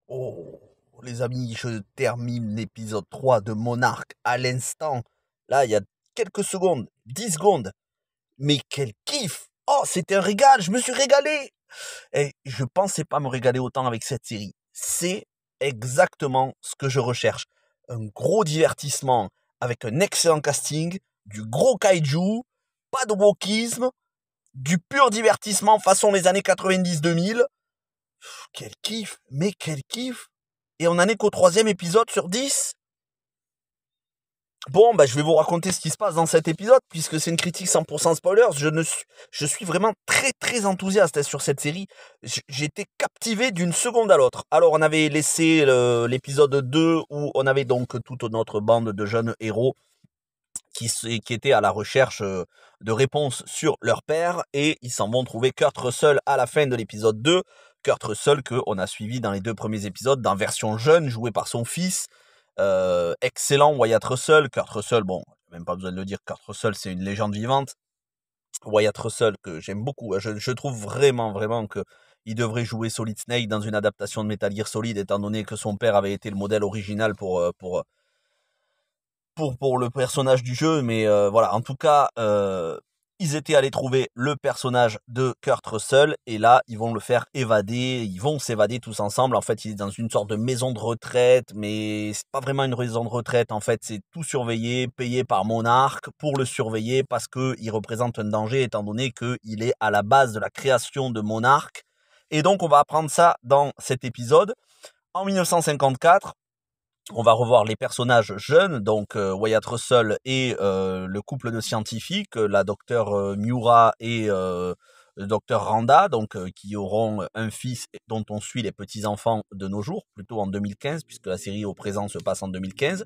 Oh, les amis, je termine l'épisode 3 de Monarch à l'instant. Là, il y a quelques secondes, 10 secondes. Mais quel kiff! Oh, c'était un régal, je me suis régalé! Et je pensais pas me régaler autant avec cette série. C'est exactement ce que je recherche. Un gros divertissement avec un excellent casting, du gros kaiju, pas de wokisme, du pur divertissement façon les années 90-2000. Quel kiff, mais quel kiff! Et on en est qu'au troisième épisode sur 10. Bon, bah, je vais vous raconter ce qui se passe dans cet épisode, puisque c'est une critique 100% spoilers. Je suis vraiment très très enthousiaste sur cette série. J'ai été captivé d'une seconde à l'autre. Alors, on avait laissé l'épisode 2 où on avait donc toute notre bande de jeunes héros qui étaient à la recherche de réponses sur leur père, et ils s'en vont trouver Kurt Russell à la fin de l'épisode 2. Kurt Russell qu'on a suivi dans les deux premiers épisodes, dans version jeune, joué par son fils. Excellent Wyatt Russell. Kurt Russell, bon, même pas besoin de le dire, Kurt Russell, c'est une légende vivante. Wyatt Russell, que j'aime beaucoup. Je trouve vraiment, vraiment que il devrait jouer Solid Snake dans une adaptation de Metal Gear Solid, étant donné que son père avait été le modèle original pour le personnage du jeu. Mais voilà, en tout cas, ils étaient allés trouver le personnage de Kurt Russell, et là, ils vont le faire évader. Ils vont s'évader tous ensemble. En fait, il est dans une sorte de maison de retraite, mais c'est pas vraiment une maison de retraite. En fait, c'est tout surveillé, payé par Monarch pour le surveiller, parce que il représente un danger, étant donné qu'il est à la base de la création de Monarch. Et donc, on va apprendre ça dans cet épisode. En 1954, on va revoir les personnages jeunes, donc Wyatt Russell et le couple de scientifiques, la docteure Miura et le docteur Randa, donc qui auront un fils dont on suit les petits-enfants de nos jours, plutôt en 2015, puisque la série au présent se passe en 2015.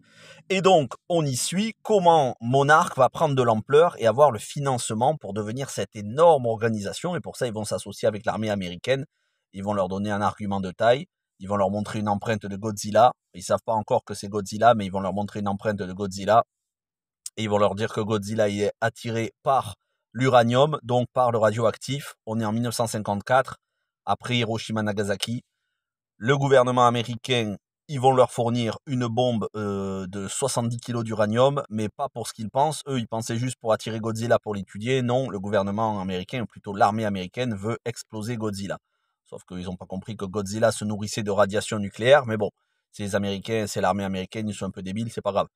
Et donc, on y suit comment Monarch va prendre de l'ampleur et avoir le financement pour devenir cette énorme organisation. Et pour ça, ils vont s'associer avec l'armée américaine. Ils vont leur donner un argument de taille. Ils vont leur montrer une empreinte de Godzilla. Ils savent pas encore que c'est Godzilla, mais ils vont leur montrer une empreinte de Godzilla. Et ils vont leur dire que Godzilla y est attiré par l'uranium, donc par le radioactif. On est en 1954, après Hiroshima-Nagasaki. Le gouvernement américain, ils vont leur fournir une bombe de 70 kilos d'uranium, mais pas pour ce qu'ils pensent. Eux, ils pensaient juste pour attirer Godzilla pour l'étudier. Non, le gouvernement américain, ou plutôt l'armée américaine, veut exploser Godzilla. Sauf qu'ils n'ont pas compris que Godzilla se nourrissait de radiation nucléaire, mais bon, c'est les Américains, c'est l'armée américaine, ils sont un peu débiles, c'est pas grave.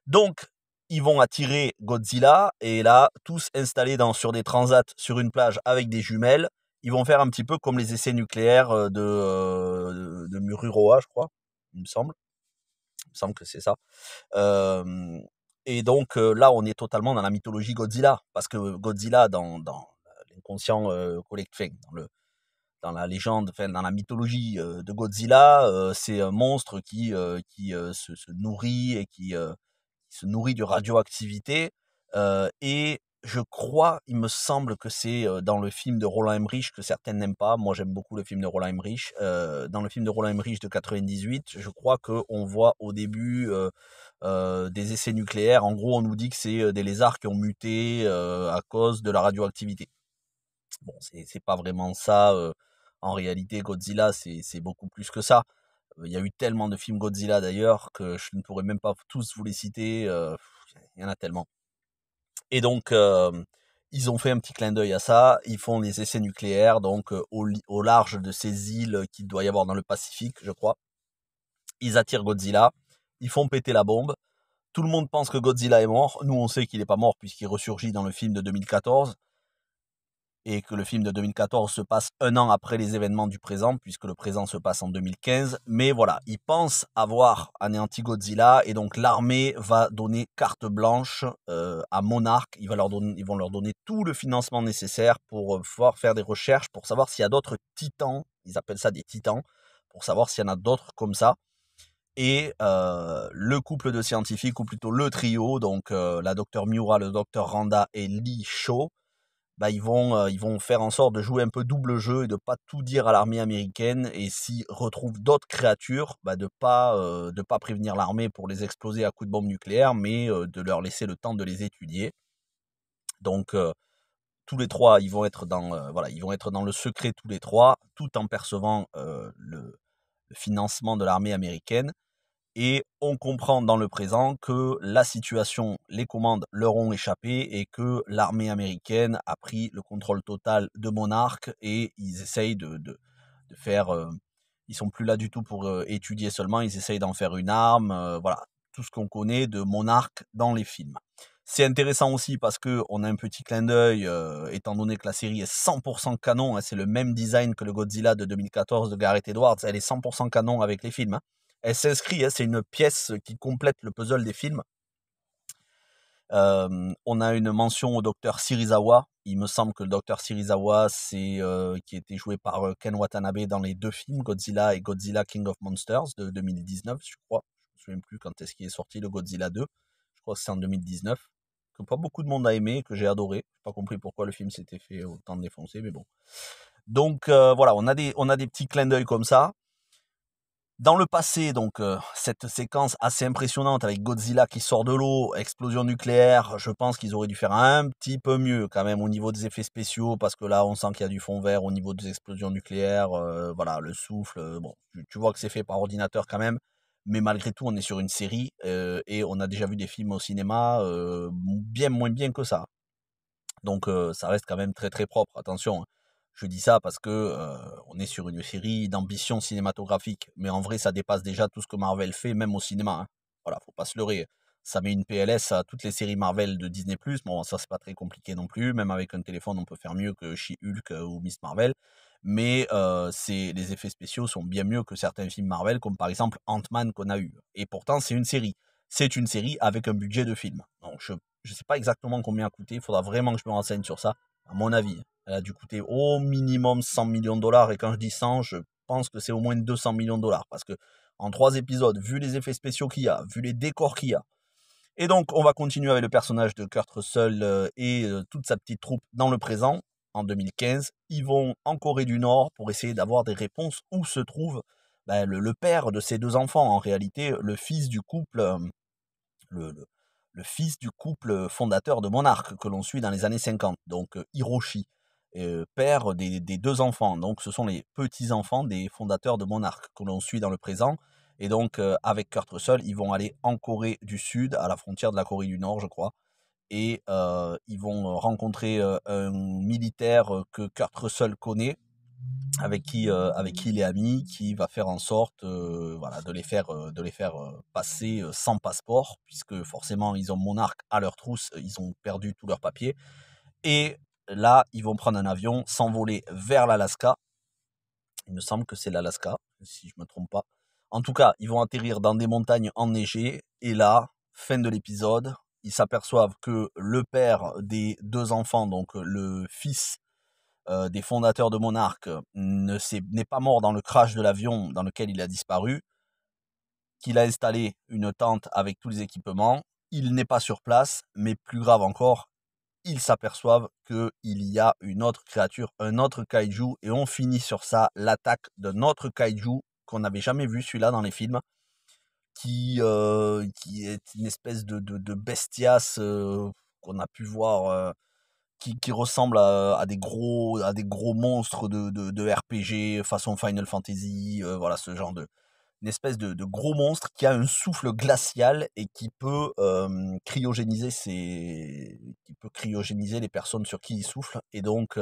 Donc, ils vont attirer Godzilla, et là, tous installés sur des transats sur une plage avec des jumelles, ils vont faire un petit peu comme les essais nucléaires de Mururoa, je crois, il me semble. Il me semble que c'est ça. Euh, et donc là, on est totalement dans la mythologie Godzilla, parce que Godzilla, dans l'inconscient collectif, dans la légende, enfin dans la mythologie de Godzilla, c'est un monstre qui se nourrit et qui se nourrit de radioactivité. Et je crois, il me semble que c'est dans le film de Roland Emmerich, que certains n'aiment pas. Moi, j'aime beaucoup le film de Roland Emmerich. Dans le film de Roland Emmerich de 98, je crois qu'on voit au début des essais nucléaires. En gros, on nous dit que c'est des lézards qui ont muté à cause de la radioactivité. Bon, c'est pas vraiment ça. En réalité, Godzilla, c'est beaucoup plus que ça. Il y a eu tellement de films Godzilla d'ailleurs que je ne pourrais même pas tous vous les citer. Il y en a tellement. Et donc, ils ont fait un petit clin d'œil à ça. Ils font les essais nucléaires, donc au large de ces îles qu'il doit y avoir dans le Pacifique, je crois. Ils attirent Godzilla. Ils font péter la bombe. Tout le monde pense que Godzilla est mort. Nous, on sait qu'il n'est pas mort puisqu'il ressurgit dans le film de 2014. Et que le film de 2014 se passe un an après les événements du présent, puisque le présent se passe en 2015. Mais voilà, ils pensent avoir anéanti Godzilla, et donc l'armée va donner carte blanche à Monarch. Ils vont leur donner tout le financement nécessaire pour pouvoir faire des recherches, pour savoir s'il y a d'autres titans, ils appellent ça des titans, pour savoir s'il y en a d'autres comme ça. Et le couple de scientifiques, ou plutôt le trio, donc la docteure Miura, le docteur Randa et Lee Shaw, bah, ils vont faire en sorte de jouer un peu double jeu et de pas tout dire à l'armée américaine, et s'ils retrouvent d'autres créatures, bah, de pas prévenir l'armée pour les exploser à coups de bombe nucléaire, mais de leur laisser le temps de les étudier. Donc tous les trois, ils vont être dans voilà, ils vont être dans le secret tous les trois, tout en percevant financement de l'armée américaine. Et on comprend dans le présent que la situation, les commandes leur ont échappé et que l'armée américaine a pris le contrôle total de Monarch et ils essayent de faire... ils sont plus là du tout pour étudier seulement, ils essayent d'en faire une arme. Voilà, tout ce qu'on connaît de Monarch dans les films. C'est intéressant aussi parce que on a un petit clin d'œil, étant donné que la série est 100% canon, hein, c'est le même design que le Godzilla de 2014 de Gareth Edwards, elle est 100% canon avec les films. Hein. Elle s'inscrit, hein, c'est une pièce qui complète le puzzle des films. On a une mention au docteur Serizawa. Il me semble que le docteur Serizawa, c'est qui était joué par Ken Watanabe dans les 2 films, Godzilla et Godzilla King of Monsters de 2019, je crois. Je me souviens plus quand est-ce qu'il est sorti le Godzilla 2. Je crois que c'est en 2019. Que pas beaucoup de monde a aimé, que j'ai adoré. J'ai pas compris pourquoi le film s'était fait autant défoncer, mais bon. Donc voilà, on a des petits clins d'œil comme ça. Dans le passé, donc cette séquence assez impressionnante avec Godzilla qui sort de l'eau, explosion nucléaire, je pense qu'ils auraient dû faire un petit peu mieux quand même au niveau des effets spéciaux parce que là on sent qu'il y a du fond vert au niveau des explosions nucléaires, voilà le souffle, bon tu vois que c'est fait par ordinateur quand même, mais malgré tout on est sur une série et on a déjà vu des films au cinéma bien moins bien que ça. Donc ça reste quand même très très propre. Attention, hein. Je dis ça parce que on est sur une série d'ambition cinématographique, mais en vrai ça dépasse déjà tout ce que Marvel fait, même au cinéma. Hein. Voilà, faut pas se leurrer. Ça met une PLS à toutes les séries Marvel de Disney+. Bon, ça c'est pas très compliqué non plus. Même avec un téléphone, on peut faire mieux que She-Hulk ou Miss Marvel. Mais les effets spéciaux sont bien mieux que certains films Marvel, comme par exemple Ant-Man qu'on a eu. Et pourtant, c'est une série. C'est une série avec un budget de film. Donc je ne sais pas exactement combien a coûté. Il faudra vraiment que je me renseigne sur ça. À mon avis, elle a dû coûter au minimum 100 millions de dollars. Et quand je dis 100, je pense que c'est au moins 200 millions de dollars. Parce que en 3 épisodes, vu les effets spéciaux qu'il y a, vu les décors qu'il y a. Et donc, on va continuer avec le personnage de Kurt Russell et toute sa petite troupe dans le présent. En 2015, ils vont en Corée du Nord pour essayer d'avoir des réponses où se trouve le père de ces 2 enfants. En réalité, le fils du couple... le, le- le fils du couple fondateur de Monarch que l'on suit dans les années 50, donc Hiroshi, père des 2 enfants. Donc ce sont les petits-enfants des fondateurs de Monarch que l'on suit dans le présent. Et donc avec Kurt Russell, ils vont aller en Corée du Sud, à la frontière de la Corée du Nord, je crois. Et ils vont rencontrer un militaire que Kurt Russell connaît, avec qui il est ami, qui va faire en sorte voilà, de les faire passer sans passeport, puisque forcément ils ont Monarch à leur trousse, ils ont perdu tous leurs papiers. Et là, ils vont prendre un avion, s'envoler vers l'Alaska. Il me semble que c'est l'Alaska, si je ne me trompe pas. En tout cas, ils vont atterrir dans des montagnes enneigées, et là, fin de l'épisode, ils s'aperçoivent que le père des 2 enfants, donc le fils des fondateurs de Monarch n'est pas mort dans le crash de l'avion dans lequel il a disparu, qu'il a installé une tente avec tous les équipements, il n'est pas sur place, mais plus grave encore, ils s'aperçoivent qu'il y a une autre créature, un autre kaiju, et on finit sur ça, l'attaque d'un autre kaiju qu'on n'avait jamais vu celui-là dans les films, qui est une espèce de bestiace qu'on a pu voir qui ressemble à des gros monstres de RPG façon Final Fantasy, voilà ce genre une espèce de gros monstre qui a un souffle glacial et qui peut cryogéniser les personnes sur qui il souffle. Et donc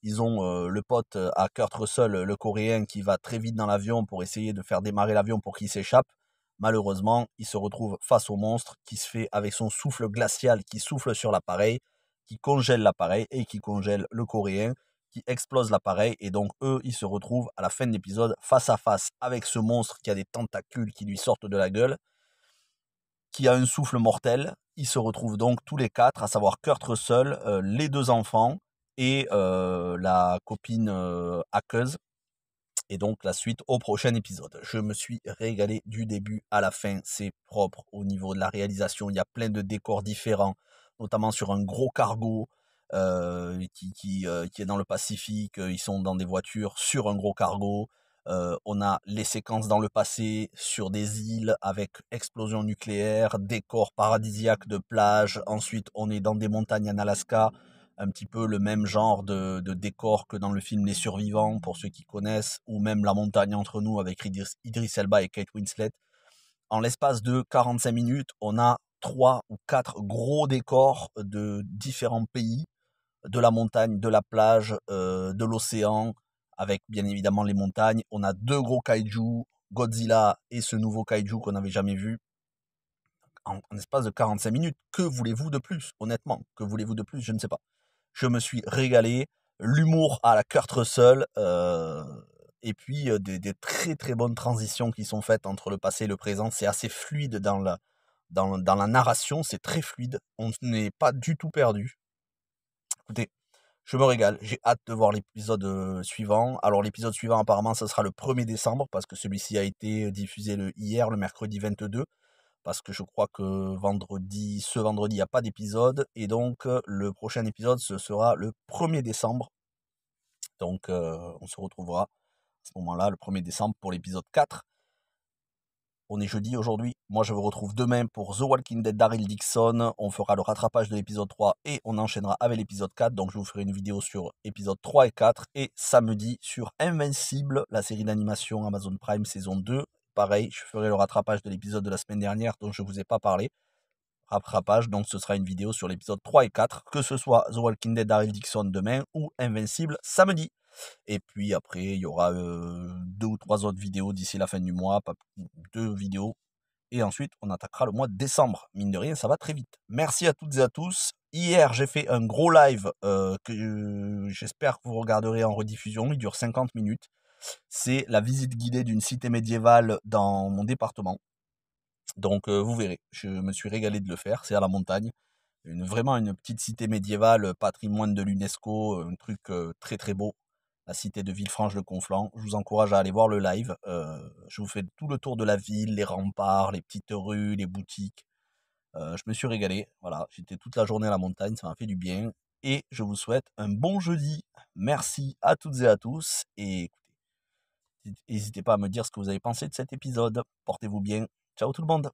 ils ont le pote à Kurt Russell, le coréen, qui va très vite dans l'avion pour essayer de faire démarrer l'avion pour qu'il s'échappe. Malheureusement, il se retrouve face au monstre qui se fait avec son souffle glacial qui souffle sur l'appareil, qui congèle l'appareil et qui congèle le coréen, qui explose l'appareil. Et donc eux, ils se retrouvent à la fin de l'épisode face à face avec ce monstre qui a des tentacules qui lui sortent de la gueule, qui a un souffle mortel. Ils se retrouvent donc tous les 4, à savoir Kurt Russell, les 2 enfants et la copine hackeuse. Et donc la suite au prochain épisode. Je me suis régalé du début à la fin. C'est propre au niveau de la réalisation. Il y a plein de décors différents, notamment sur un gros cargo qui est dans le Pacifique. Ils sont dans des voitures sur un gros cargo. On a les séquences dans le passé sur des îles avec explosion nucléaire, décors paradisiaques de plage. Ensuite, on est dans des montagnes en Alaska un petit peu le même genre de décor que dans le film Les Survivants, pour ceux qui connaissent, ou même La Montagne entre nous avec Idris Elba et Kate Winslet. En l'espace de 45 minutes, on a 3 ou 4 gros décors de différents pays, de la montagne, de la plage, de l'océan, avec bien évidemment les montagnes. On a 2 gros kaiju, Godzilla et ce nouveau kaiju qu'on n'avait jamais vu. En espace de 45 minutes, que voulez-vous de plus? Honnêtement, que voulez-vous de plus? Je ne sais pas. Je me suis régalé. L'humour à la Kurt Russell, et puis des très très bonnes transitions qui sont faites entre le passé et le présent. C'est assez fluide dans la narration, c'est très fluide. On n'est pas du tout perdu. Écoutez, je me régale. J'ai hâte de voir l'épisode suivant. Alors l'épisode suivant, apparemment, ce sera le 1er décembre, parce que celui-ci a été diffusé hier, le mercredi 22. Parce que je crois que ce vendredi, il n'y a pas d'épisode. Et donc, le prochain épisode, ce sera le 1er décembre. Donc, on se retrouvera à ce moment-là, le 1er décembre, pour l'épisode 4. On est jeudi aujourd'hui. Moi, je vous retrouve demain pour The Walking Dead Daryl Dixon. On fera le rattrapage de l'épisode 3 et on enchaînera avec l'épisode 4. Donc, je vous ferai une vidéo sur épisode 3 et 4. Et samedi, sur Invincible, la série d'animation Amazon Prime saison 2. Pareil, je ferai le rattrapage de l'épisode de la semaine dernière dont je ne vous ai pas parlé. Rattrapage, donc ce sera une vidéo sur l'épisode 3 et 4, que ce soit The Walking Dead Daryl Dixon demain ou Invincible samedi. Et puis après, il y aura 2 ou 3 autres vidéos d'ici la fin du mois, 2 vidéos. Et ensuite, on attaquera le mois de décembre. Mine de rien, ça va très vite. Merci à toutes et à tous. Hier, j'ai fait un gros live que j'espère que vous regarderez en rediffusion. Il dure 50 minutes. C'est la visite guidée d'une cité médiévale dans mon département. Donc vous verrez, je me suis régalé de le faire. C'est à la montagne. Vraiment une petite cité médiévale, patrimoine de l'UNESCO, un truc très très beau. La cité de Villefranche-de-Conflans. Je vous encourage à aller voir le live. Je vous fais tout le tour de la ville, les remparts, les petites rues, les boutiques. Je me suis régalé. Voilà, j'étais toute la journée à la montagne, ça m'a fait du bien. Et je vous souhaite un bon jeudi. Merci à toutes et à tous. Et écoutez, n'hésitez pas à me dire ce que vous avez pensé de cet épisode. Portez-vous bien. Ciao tout le monde.